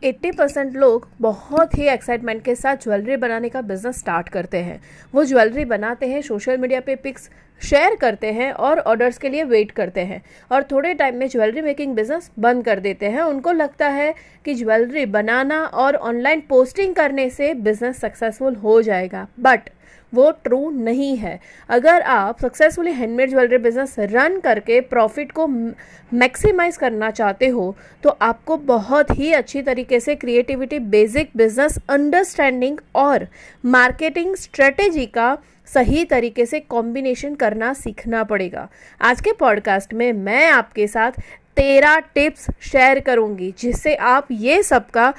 80% लोग बहुत ही एक्साइटमेंट के साथ ज्वेलरी बनाने का बिजनेस स्टार्ट करते हैं। वो ज्वेलरी बनाते हैं, सोशल मीडिया पे पिक्स शेयर करते हैं और ऑर्डर्स के लिए वेट करते हैं और थोड़े टाइम में ज्वेलरी मेकिंग बिजनेस बंद कर देते हैं। उनको लगता है कि ज्वेलरी बनाना और ऑनलाइन पोस्टिंग करने से बिजनेस सक्सेसफुल हो जाएगा, बट वो ट्रू नहीं है। अगर आप successfully handmade jewellery business run करके प्रॉफिट को मैक्सिमाइज करना चाहते हो तो आपको बहुत ही अच्छी तरीके से क्रिएटिविटी, बेसिक बिजनेस अंडरस्टैंडिंग और मार्केटिंग स्ट्रेटेजी का सही तरीके से कॉम्बिनेशन करना सीखना पड़ेगा। आज के पॉडकास्ट में मैं आपके साथ 13 टिप्स शेयर करूंगी जिससे आप ये सबका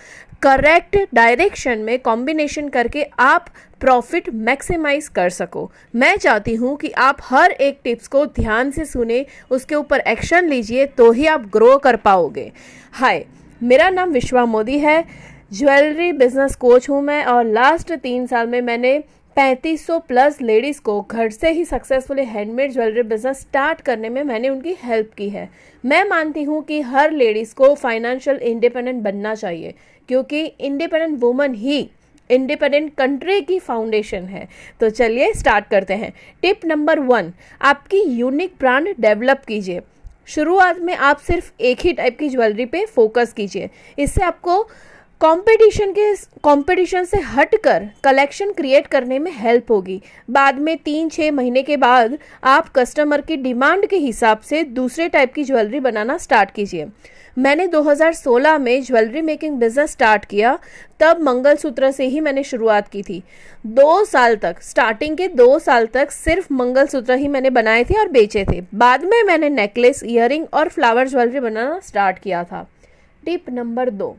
करेक्ट डायरेक्शन में कॉम्बिनेशन करके आप प्रॉफिट मैक्सिमाइज कर सको। मैं चाहती हूँ कि आप हर एक टिप्स को ध्यान से सुने, उसके ऊपर एक्शन लीजिए तो ही आप ग्रो कर पाओगे। हाय, मेरा नाम विश्वा मोदी है, ज्वेलरी बिजनेस कोच हूँ मैं और लास्ट 3 साल में मैंने 3500 प्लस लेडीज़ को घर से ही successfully handmade jewellery business start करने में मैंने उनकी हेल्प की है। मैं मानती हूँ कि हर लेडीज़ को फाइनेंशियल इंडिपेंडेंट बनना चाहिए क्योंकि इंडिपेंडेंट वुमन ही इंडिपेंडेंट कंट्री की फाउंडेशन है। तो चलिए स्टार्ट करते हैं। टिप नंबर 1, आपकी यूनिक ब्रांड डेवलप कीजिए। शुरुआत में आप सिर्फ एक ही टाइप की ज्वेलरी पे फोकस कीजिए। इससे आपको कंपटीशन से हटकर कलेक्शन क्रिएट करने में हेल्प होगी। बाद में 3-6 महीने के बाद आप कस्टमर की डिमांड के हिसाब से दूसरे टाइप की ज्वेलरी बनाना स्टार्ट कीजिए। मैंने 2016 में ज्वेलरी मेकिंग बिजनेस स्टार्ट किया, तब मंगलसूत्र से ही मैंने शुरुआत की थी। 2 साल तक, स्टार्टिंग के 2 साल तक सिर्फ मंगलसूत्र ही मैंने बनाए थे और बेचे थे। बाद में मैंने नेकलेस, ईयरिंग और फ्लावर ज्वेलरी बनाना स्टार्ट किया था। Tip number 2,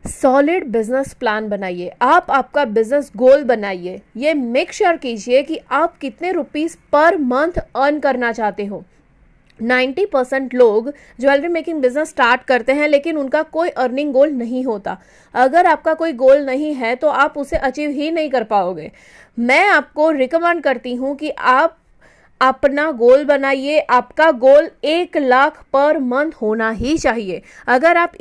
solid business plan बनाइए। आप आपका बिजनेस गोल बनाइए। ये मेक श्योर कीजिए कि आप कितने रुपीस पर मंथ अर्न करना चाहते हो। 90% लोग ज्वेलरी मेकिंग बिजनेस स्टार्ट करते हैं लेकिन उनका कोई अर्निंग गोल नहीं होता। अगर आपका कोई गोल नहीं है तो आप उसे अचीव ही नहीं कर पाओगे। मैं आपको रिकमेंड करती हूँ कि आप अपना गोल बनाइए। आपका गोल 1 लाख पर मंथ होना ही चाहिए। अगर आप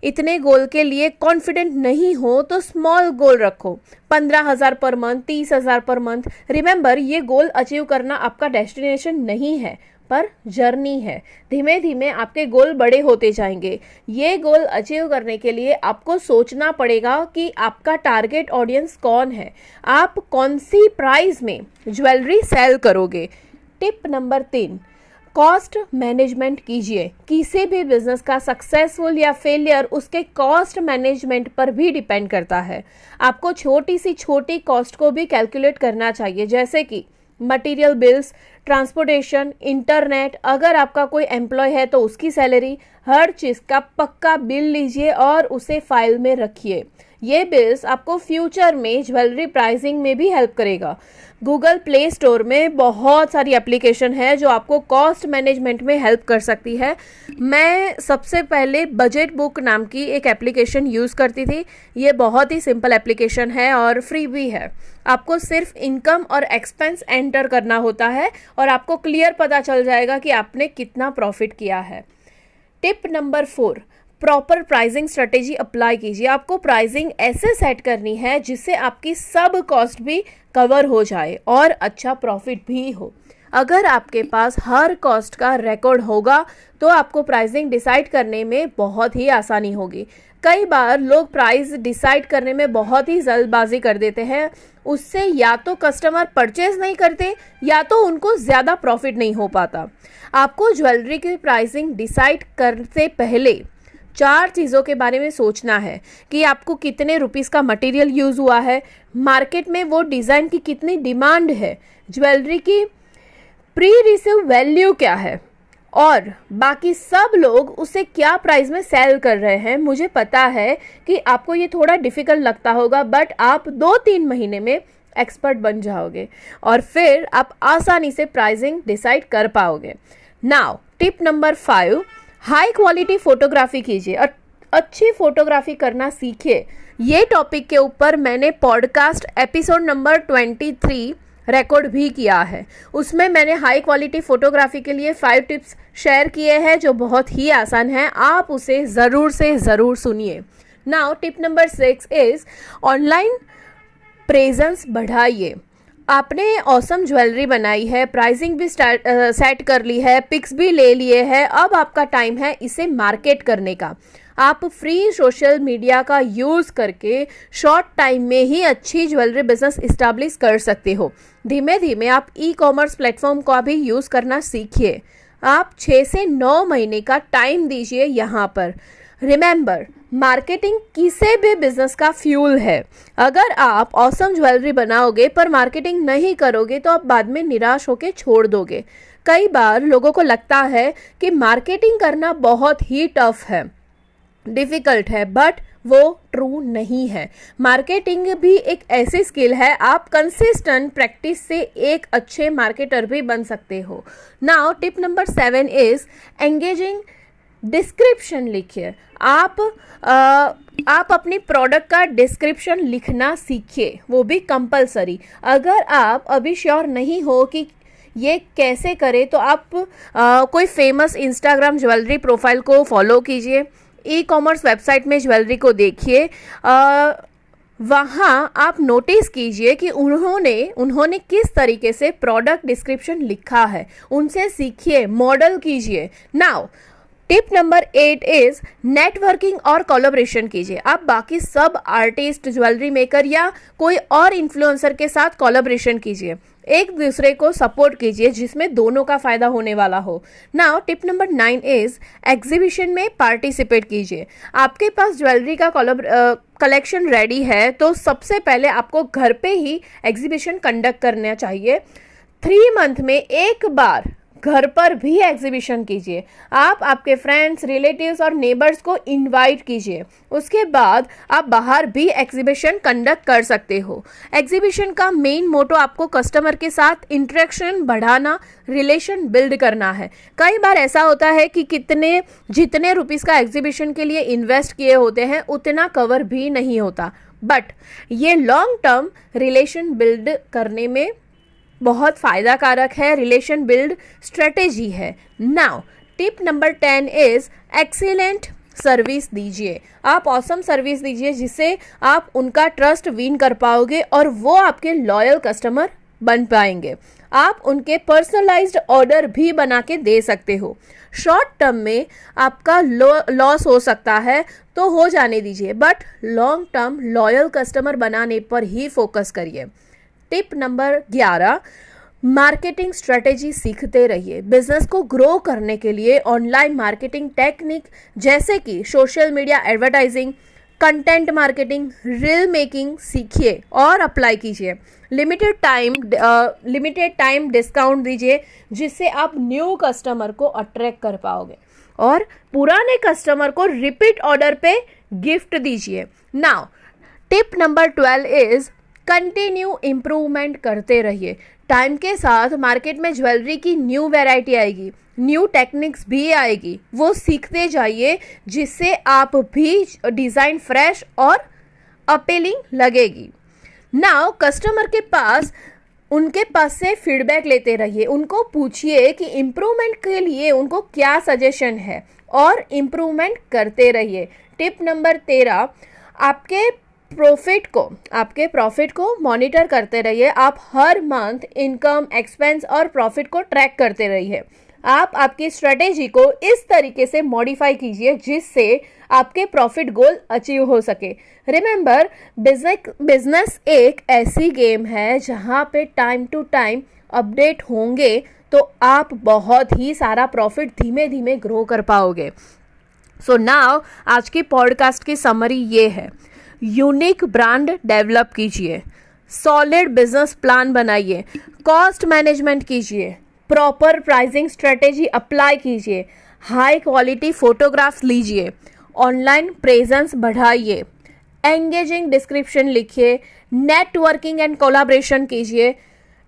इतने गोल के लिए कॉन्फिडेंट नहीं हो तो स्मॉल गोल रखो, 15,000 per month, 30,000 per month. Remember, ये गोल अचीव करना आपका डेस्टिनेशन नहीं है पर जर्नी है। धीमे धीमे आपके गोल बड़े होते जाएंगे। ये गोल अचीव करने के लिए आपको सोचना पड़ेगा कि आपका टारगेट ऑडियंस कौन है, आप कौन सी प्राइस में ज्वेलरी सेल करोगे। टिप नंबर 3, कॉस्ट मैनेजमेंट कीजिए। किसी भी बिजनेस का सक्सेसफुल या फेलियर उसके कॉस्ट मैनेजमेंट पर भी डिपेंड करता है। आपको छोटी सी छोटी कॉस्ट को भी कैलकुलेट करना चाहिए, जैसे कि मटेरियल बिल्स, ट्रांसपोर्टेशन, इंटरनेट। अगर आपका कोई एम्प्लॉय है तो उसकी सैलरी, हर चीज़ का पक्का बिल लीजिए और उसे फाइल में रखिए। ये बिल्स आपको फ्यूचर में ज्वेलरी प्राइसिंग में भी हेल्प करेगा। गूगल प्ले स्टोर में बहुत सारी एप्लीकेशन है जो आपको कॉस्ट मैनेजमेंट में हेल्प कर सकती है। मैं सबसे पहले बजट बुक नाम की एक एप्लीकेशन यूज़ करती थी। ये बहुत ही सिंपल एप्लीकेशन है और फ्री भी है। आपको सिर्फ इनकम और एक्सपेंस एंटर करना होता है और आपको क्लियर पता चल जाएगा कि आपने कितना प्रॉफिट किया है। Tip number 4, proper pricing strategy apply कीजिए। आपको प्राइसिंग ऐसे सेट करनी है जिससे आपकी सब कॉस्ट भी कवर हो जाए और अच्छा प्रॉफिट भी हो। अगर आपके पास हर कॉस्ट का रिकॉर्ड होगा तो आपको प्राइसिंग डिसाइड करने में बहुत ही आसानी होगी। कई बार लोग प्राइस डिसाइड करने में बहुत ही जल्दबाजी कर देते हैं। उससे या तो कस्टमर परचेज नहीं करते या तो उनको ज़्यादा प्रॉफिट नहीं हो पाता। आपको ज्वेलरी की प्राइसिंग डिसाइड करते पहले 4 चीज़ों के बारे में सोचना है कि आपको कितने रुपीस का मटेरियल यूज़ हुआ है, मार्केट में वो डिज़ाइन की कितनी डिमांड है, ज्वेलरी की प्री रिसीव वैल्यू क्या है और बाकी सब लोग उसे क्या प्राइस में सेल कर रहे हैं। मुझे पता है कि आपको ये थोड़ा डिफ़िकल्ट लगता होगा, बट आप 2-3 महीने में एक्सपर्ट बन जाओगे और फिर आप आसानी से प्राइसिंग डिसाइड कर पाओगे। Now tip number 5, high quality photography कीजिए। अच्छी फोटोग्राफी करना सीखिए। ये टॉपिक के ऊपर मैंने पॉडकास्ट एपिसोड नंबर 23 रिकॉर्ड भी किया है। उसमें मैंने हाई क्वालिटी फोटोग्राफी के लिए 5 टिप्स शेयर किए हैं जो बहुत ही आसान है, आप उसे ज़रूर से ज़रूर सुनिए। Now tip number 6 is online presence बढ़ाइए। आपने ऑसम ज्वेलरी बनाई है, प्राइसिंग भी सेट कर ली है, पिक्स भी ले लिए हैं, अब आपका टाइम है इसे मार्केट करने का। आप फ्री सोशल मीडिया का यूज़ करके शॉर्ट टाइम में ही अच्छी ज्वेलरी बिजनेस इस्टेब्लिश कर सकते हो। धीमे धीमे आप ई कॉमर्स प्लेटफॉर्म का भी यूज़ करना सीखिए। आप 6 से 9 महीने का टाइम दीजिए यहाँ पर। रिमेंबर, मार्केटिंग किसी भी बिजनेस का फ्यूल है। अगर आप ऑसम ज्वेलरी बनाओगे पर मार्केटिंग नहीं करोगे तो आप बाद में निराश होकर छोड़ दोगे। कई बार लोगों को लगता है कि मार्केटिंग करना बहुत ही टफ है, डिफ़िकल्ट है, बट वो ट्रू नहीं है। मार्केटिंग भी एक ऐसी स्किल है, आप कंसिस्टेंट प्रैक्टिस से एक अच्छे मार्केटर भी बन सकते हो। Now tip number 7 is engaging description लिखिए। आप अपनी प्रोडक्ट का डिस्क्रिप्शन लिखना सीखिए, वो भी कंपलसरी। अगर आप अभी श्योर नहीं हो कि ये कैसे करें तो आप कोई फेमस इंस्टाग्राम ज्वेलरी प्रोफाइल को फॉलो कीजिए, ई कॉमर्स वेबसाइट में ज्वेलरी को देखिए, वहाँ आप नोटिस कीजिए कि उन्होंने किस तरीके से प्रोडक्ट डिस्क्रिप्शन लिखा है, उनसे सीखिए, मॉडल कीजिए। Now tip number 8 is networking और कोलैबोरेशन कीजिए। आप बाकी सब आर्टिस्ट, ज्वेलरी मेकर या कोई और इन्फ्लुएंसर के साथ कोलैबोरेशन कीजिए, एक दूसरे को सपोर्ट कीजिए जिसमें दोनों का फ़ायदा होने वाला हो। Now tip number 9 is exhibition में पार्टिसिपेट कीजिए। आपके पास ज्वेलरी का कलेक्शन रेडी है तो सबसे पहले आपको घर पे ही एग्जीबिशन कंडक्ट करना चाहिए। 3 मंथ में एक बार घर पर भी एग्जीबिशन कीजिए। आप आपके फ्रेंड्स, रिलेटिव्स और नेबर्स को इनवाइट कीजिए। उसके बाद आप बाहर भी एग्जीबिशन कंडक्ट कर सकते हो। एग्जीबिशन का मेन मोटो आपको कस्टमर के साथ इंटरेक्शन बढ़ाना, रिलेशन बिल्ड करना है। कई बार ऐसा होता है कि जितने रुपीस का एग्जीबिशन के लिए इन्वेस्ट किए होते हैं उतना कवर भी नहीं होता, बट ये लॉन्ग टर्म रिलेशन बिल्ड करने में बहुत फ़ायदा कारक है, रिलेशन बिल्ड स्ट्रेटेजी है। Now tip number 10 is excellent service दीजिए। आप ऑसम सर्विस दीजिए जिससे आप उनका ट्रस्ट विन कर पाओगे और वो आपके लॉयल कस्टमर बन पाएंगे। आप उनके पर्सनलाइज्ड ऑर्डर भी बना के दे सकते हो। शॉर्ट टर्म में आपका लॉस हो सकता है तो हो जाने दीजिए, but long term loyal customer बनाने पर ही फोकस करिए। टिप नंबर 11, मार्केटिंग स्ट्रेटेजी सीखते रहिए। बिजनेस को ग्रो करने के लिए ऑनलाइन मार्केटिंग टेक्निक जैसे कि social media advertising, content marketing, reel making सीखिए और अप्लाई कीजिए। लिमिटेड टाइम डिस्काउंट दीजिए जिससे आप न्यू कस्टमर को अट्रैक्ट कर पाओगे और पुराने कस्टमर को रिपीट ऑर्डर पे गिफ्ट दीजिए। Now tip number 12 is continue improvement करते रहिए। टाइम के साथ मार्केट में ज्वेलरी की न्यू वैरायटी आएगी, न्यू टेक्निक्स भी आएगी, वो सीखते जाइए जिससे आप भी डिज़ाइन फ्रेश और अपीलिंग लगेगी। नाउ कस्टमर के पास उनके पास से फीडबैक लेते रहिए, उनको पूछिए कि इम्प्रूवमेंट के लिए उनको क्या सजेशन है और इम्प्रूवमेंट करते रहिए। टिप नंबर 13, आपके प्रॉफिट को मॉनिटर करते रहिए। आप हर मंथ इनकम, एक्सपेंस और प्रॉफिट को ट्रैक करते रहिए। आप आपकी स्ट्रेटेजी को इस तरीके से मॉडिफाई कीजिए जिससे आपके प्रॉफिट गोल अचीव हो सके। रिमेंबर, बिजनेस एक ऐसी गेम है जहाँ पे टाइम टू टाइम अपडेट होंगे तो आप बहुत ही सारा प्रॉफिट धीमे धीमे ग्रो कर पाओगे। सो नाउ आज की पॉडकास्ट की समरी ये है, यूनिक ब्रांड डेवलप कीजिए, सॉलिड बिजनेस प्लान बनाइए, कॉस्ट मैनेजमेंट कीजिए, प्रॉपर प्राइसिंग स्ट्रेटेजी अप्लाई कीजिए, हाई क्वालिटी फोटोग्राफ्स लीजिए, ऑनलाइन प्रेजेंस बढ़ाइए, एंगेजिंग डिस्क्रिप्शन लिखिए, नेटवर्किंग एंड कोलैबोरेशन कीजिए,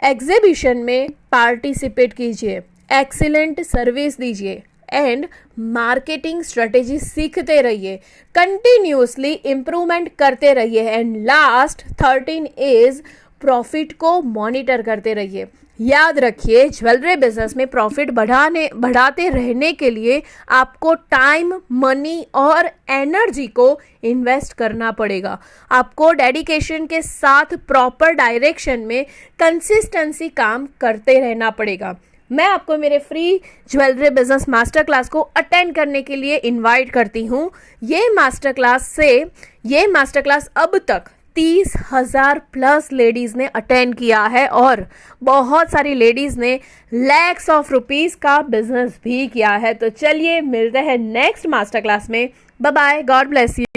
एग्जीबिशन में पार्टिसिपेट कीजिए, एक्सीलेंट सर्विस दीजिए एंड मार्केटिंग स्ट्रेटेजी सीखते रहिए, कंटिन्यूसली इम्प्रूवमेंट करते रहिए। एंड लास्ट 13 इज प्रॉफिट को मॉनिटर करते रहिए। याद रखिए, ज्वेलरी बिजनेस में प्रॉफिट बढ़ाते रहने के लिए आपको टाइम, मनी और एनर्जी को इन्वेस्ट करना पड़ेगा। आपको डेडिकेशन के साथ प्रॉपर डायरेक्शन में कंसिस्टेंसी काम करते रहना पड़ेगा। मैं आपको मेरे free jewellery business master class को अटेंड करने के लिए इनवाइट करती हूँ। ये मास्टर क्लास अब तक 30,000 प्लस लेडीज ने अटेंड किया है और बहुत सारी लेडीज ने लैक्स ऑफ रुपीस का बिजनेस भी किया है। तो चलिए मिलते हैं नेक्स्ट मास्टर क्लास में। Bye bye, God bless you.